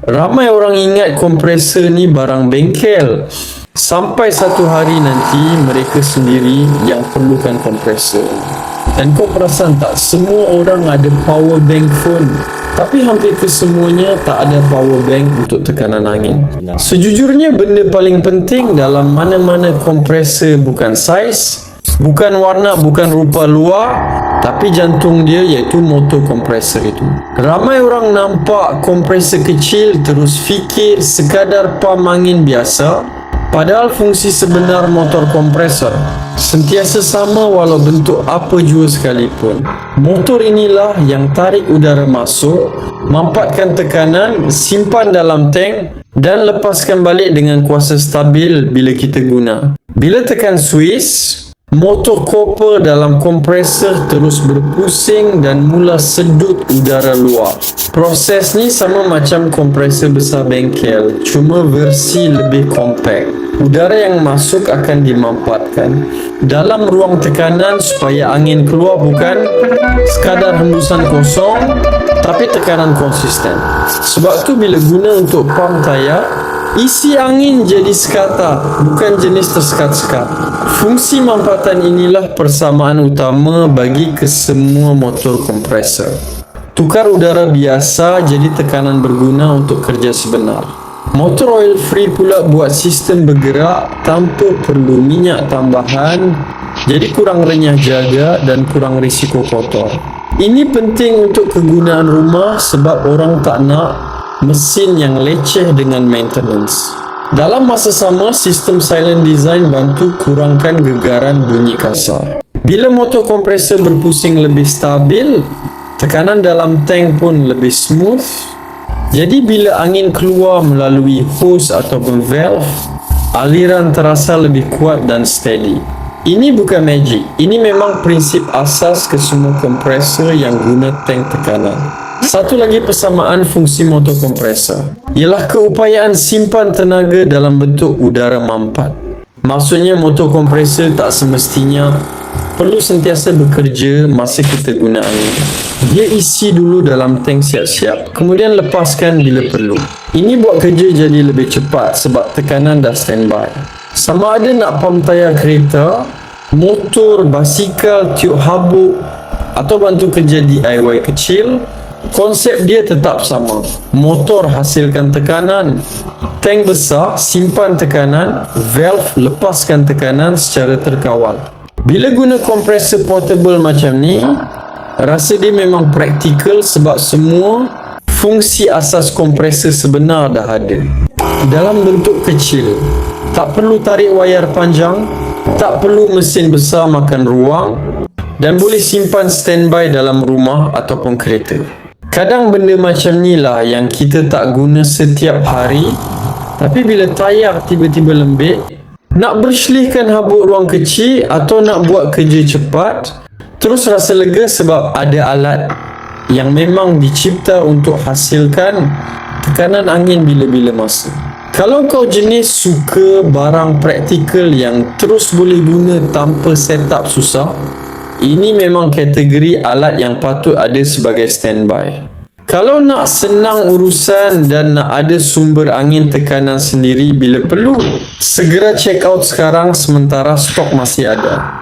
Ramai orang ingat kompresor ni barang bengkel. Sampai satu hari nanti mereka sendiri yang perlukan kompresor. Dan kau perasan tak, semua orang ada power bank phone, tapi hampir kesemuanya tak ada power bank untuk tekanan angin. Sejujurnya benda paling penting dalam mana-mana kompresor bukan saiz, bukan warna, bukan rupa luar, tapi jantung dia, iaitu motor kompresor itu. Ramai orang nampak kompresor kecil terus fikir sekadar pam angin biasa, padahal fungsi sebenar motor kompresor sentiasa sama walau bentuk apa jua sekalipun. Motor inilah yang tarik udara masuk, mampatkan tekanan, simpan dalam tank dan lepaskan balik dengan kuasa stabil bila kita guna. Bila tekan switch, motor koper dalam kompresor terus berpusing dan mula sedut udara luar. Proses ni sama macam kompresor besar bengkel, cuma versi lebih kompak. Udara yang masuk akan dimampatkan dalam ruang tekanan supaya angin keluar bukan sekadar hembusan kosong, tapi tekanan konsisten. Sebab tu bila guna untuk pam tayar, isi angin jadi sekata, bukan jenis tersekat-sekat. Fungsi mampatan inilah persamaan utama bagi kesemua motor kompresor. Tukar udara biasa jadi tekanan berguna untuk kerja sebenar. Motor oil free pula buat sistem bergerak tanpa perlu minyak tambahan, jadi kurang renyah jaga dan kurang risiko kotor. Ini penting untuk kegunaan rumah sebab orang tak nak mesin yang leceh dengan maintenance. Dalam masa sama, sistem silent design bantu kurangkan gegaran bunyi kasar. Bila motor kompresor berpusing lebih stabil, tekanan dalam tank pun lebih smooth. Jadi bila angin keluar melalui hose ataupun valve, aliran terasa lebih kuat dan steady. Ini bukan magic, ini memang prinsip asas ke semua kompresor yang guna tank tekanan. Satu lagi persamaan fungsi motor kompresor ialah keupayaan simpan tenaga dalam bentuk udara mampat. Maksudnya motor kompresor tak semestinya perlu sentiasa bekerja masa kita guna angin. Dia isi dulu dalam tank siap-siap, kemudian lepaskan bila perlu. Ini buat kerja jadi lebih cepat sebab tekanan dah standby. Sama ada nak pam tayar kereta, motor, basikal, tiup habuk atau bantu kerja DIY kecil, konsep dia tetap sama. Motor hasilkan tekanan, tank besar simpan tekanan, valve lepaskan tekanan secara terkawal. Bila guna kompresor portable macam ni, rasa dia memang praktikal sebab semua fungsi asas kompresor sebenar dah ada dalam bentuk kecil. Tak perlu tarik wayar panjang, tak perlu mesin besar makan ruang, dan boleh simpan standby dalam rumah ataupun kereta. Kadang benda macam ni lah yang kita tak guna setiap hari, tapi bila tayar tiba-tiba lembik, nak berselihkan habuk ruang kecil atau nak buat kerja cepat, terus rasa lega sebab ada alat yang memang dicipta untuk hasilkan tekanan angin bila-bila masa. Kalau kau jenis suka barang praktikal yang terus boleh guna tanpa setup susah, ini memang kategori alat yang patut ada sebagai standby. Kalau nak senang urusan dan nak ada sumber angin tekanan sendiri bila perlu, segera check out sekarang sementara stok masih ada.